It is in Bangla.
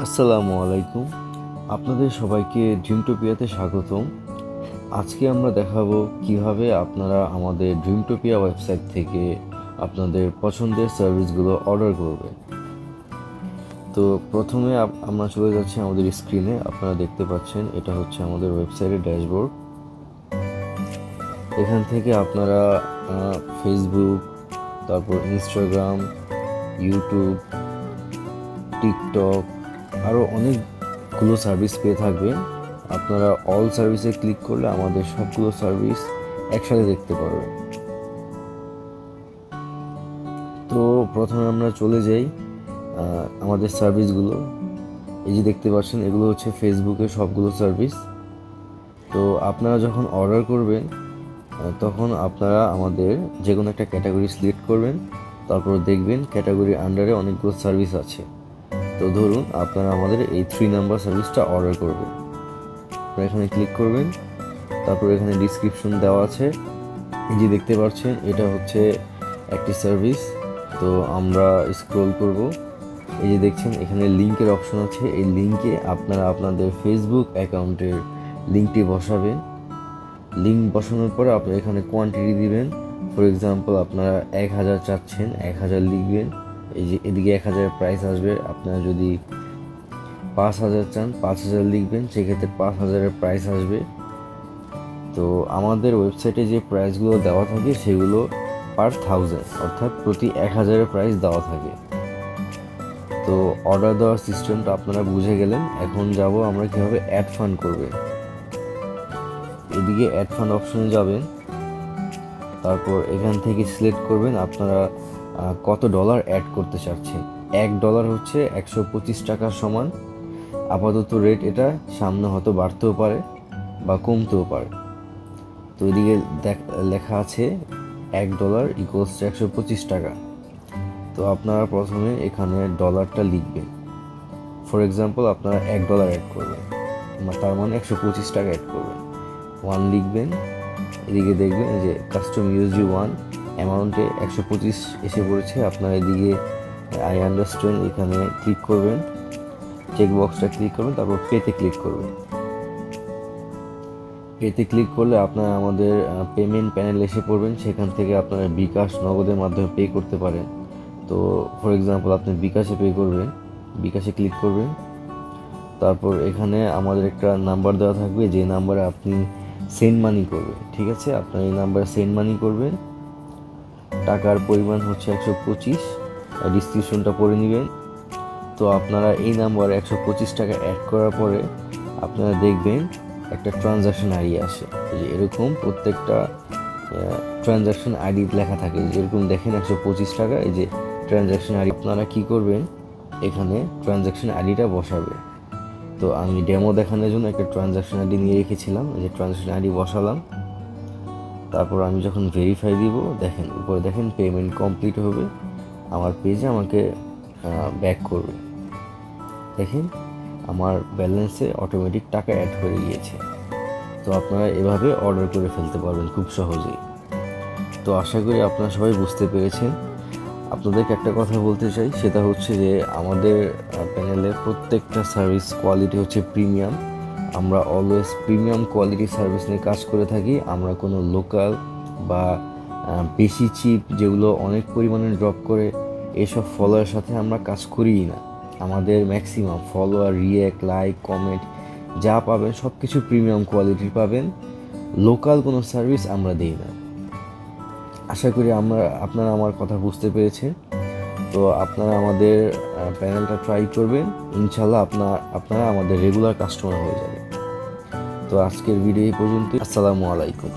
আসসালামু আলাইকুম। আপনাদের সবাইকে ড্রিমটোপিয়াতে স্বাগতম। আজকে আমরা দেখাবো কিভাবে আপনারা আমাদের ড্রিমটোপিয়া ওয়েবসাইট থেকে আপনাদের পছন্দের সার্ভিসগুলো অর্ডার করবেন। তো প্রথমে আমরা চলে যাচ্ছি আমাদের স্ক্রিনে। আপনারা দেখতে পাচ্ছেন এটা হচ্ছে আমাদের ওয়েবসাইটের ড্যাশবোর্ড। এখান থেকে আপনারা ফেসবুক, তারপর ইনস্টাগ্রাম, ইউটিউব, টিকটক আরও অনেকগুলো সার্ভিস পেয়ে থাকবেন। আপনারা অল সার্ভিসে ক্লিক করলে আমাদের সবগুলো সার্ভিস একসাথে দেখতে পারবেন। তো প্রথমে আমরা চলে যাই আমাদের সার্ভিসগুলো। এই যে দেখতে পাচ্ছেন এগুলো হচ্ছে ফেসবুকের সবগুলো সার্ভিস। তো আপনারা যখন অর্ডার করবেন তখন আপনারা আমাদের যে কোনো একটা ক্যাটাগরি সিলেক্ট করবেন, তারপর দেখবেন ক্যাটাগরির আন্ডারে অনেকগুলো সার্ভিস আছে। তো ধরুন আপনারা আমাদের এই 3 নাম্বার সার্ভিসটা অর্ডার করবেন। আপনারা এখানে ক্লিক করবেন, তারপর এখানে ডিসক্রিপশন দেওয়া আছে। এই যে দেখতে পাচ্ছেন এটা হচ্ছে একটি সার্ভিস। তো আমরা স্ক্রল করব। এই যে দেখছেন এখানে লিঙ্কের অপশন আছে। এই লিঙ্কে আপনারা আপনাদের ফেসবুক অ্যাকাউন্টের লিঙ্কটি বসাবেন। লিঙ্ক বসানোর পরে আপনারা এখানে কোয়ান্টিটি দিবেন। ফর এক্সাম্পল আপনারা 1000 চাচ্ছেন, 1000 লিখবেন। এই যে এদিকে 1000 প্রাইস আসবে। আপনারা যদি 5000 চান, 5000 লিখবেন, সেক্ষেত্রে 5000-এর প্রাইস আসবে। তো আমাদের ওয়েবসাইটে যে প্রাইসগুলো দেওয়া থাকে সেগুলো পার 1000, অর্থাৎ প্রতি 1000-এর প্রাইস দেওয়া থাকে। তো অর্ডার দেওয়ার সিস্টেমটা আপনারা বুঝে গেলেন। এখন যাব আমরা কীভাবে অ্যাড ফান্ড করবেন। এদিকে অ্যাড ফান্ড অপশনে যাবেন, তারপর এখান থেকে সিলেক্ট করবেন আপনারা কত ডলার অ্যাড করতে চাচ্ছেন। $1 হচ্ছে 125 টাকার সমান। আপাতত রেট এটা, সামনে হয়তো বাড়তেও পারে বা কমতেও পারে। তো এদিকে লেখা আছে $1 ইকুয়ালস টু 125 টাকা। তো আপনারা প্রথমে এখানে ডলারটা লিখবেন। ফর এক্সাম্পল আপনারা $1 অ্যাড করবেন, তার মানে 125 টাকা অ্যাড করবেন। 1 লিখবেন। এদিকে দেখবেন যে কাস্টম ইউএসডি 1 অ্যামাউন্টে 125 এসে পড়েছে। আপনারা এদিকে আই আন্ডারস্ট্যান্ড এখানে ক্লিক করবেন, চেকবক্সটা ক্লিক করবেন, তারপর পেতে ক্লিক করবেন। পেতে ক্লিক করলে আপনারা আমাদের পেমেন্ট প্যানেল এসে পড়বেন। সেখান থেকে আপনারা বিকাশ, নগদের মাধ্যমে পে করতে পারেন। তো ফর এক্সাম্পল আপনি বিকাশে পে করবেন, বিকাশে ক্লিক করবেন। তারপর এখানে আমাদের একটা নাম্বার দেওয়া থাকবে, যে নাম্বারে আপনি সেন্ড মানি করবেন। ঠিক আছে, আপনার এই নাম্বারে সেন্ড মানি করবেন। টাকার পরিমাণ হচ্ছে 125। ডিসক্রিপশনটা পড়ে নেবেন। তো আপনারা এই নাম্বারে 125 টাকা অ্যাড করার পরে আপনারা দেখবেন একটা ট্রানজাকশন আইডি আসে। যে এরকম প্রত্যেকটা ট্রানজাকশন আইডি লেখা থাকে, যেরকম দেখেন 125 টাকা। এই যে ট্রানজাকশন আইডি, আপনারা কী করবেন, এখানে ট্রানজাকশন আইডিটা বসাবে। তো আমি ডেমো দেখানোর জন্য একটা ট্রানজাকশন আইডি নিয়ে রেখেছিলাম। এই যে ট্রানজাকশন আইডি বসালাম। তারপর আমি যখন ভেরিফাই দিব, দেখেন উপরে দেখেন পেমেন্ট কমপ্লিট হবে, আমার পেজে আমাকে ব্যাক করবে। দেখেন আমার ব্যালেন্সে অটোমেটিক টাকা অ্যাড হয়ে গিয়েছে। তো আপনারা এভাবে অর্ডার করে ফেলতে পারবেন খুব সহজেই। তো আশা করি আপনারা সবাই বুঝতে পেরেছেন। আপনাদেরকে একটা কথা বলতে চাই, সেটা হচ্ছে যে আমাদের প্যানেলের প্রত্যেকটা সার্ভিস কোয়ালিটি হচ্ছে প্রিমিয়াম। আমরা অলওয়েজ প্রিমিয়াম কোয়ালিটি সার্ভিস নিয়ে কাজ করে থাকি। আমরা কোনো লোকাল বা বেশি চিপ, যেগুলো অনেক পরিমাণে ড্রপ করে, এসব ফলোয়ারের সাথে আমরা কাজ করিই না। আমাদের maximum follower, react, like, comment যা পাবেন সব কিছু প্রিমিয়াম কোয়ালিটির পাবেন। লোকাল কোনো সার্ভিস আমরা দিই না। আশা করি আপনারা আমার কথা বুঝতে পেরেছেন। তো আপনারা আমাদের প্যানেলটা ট্রাই করবেন, ইনশাল্লাহ আপনারা আমাদের রেগুলার কাস্টমার হয়ে যাবেন। তো আজকের ভিডিও এই পর্যন্ত। আসসালামু আলাইকুম।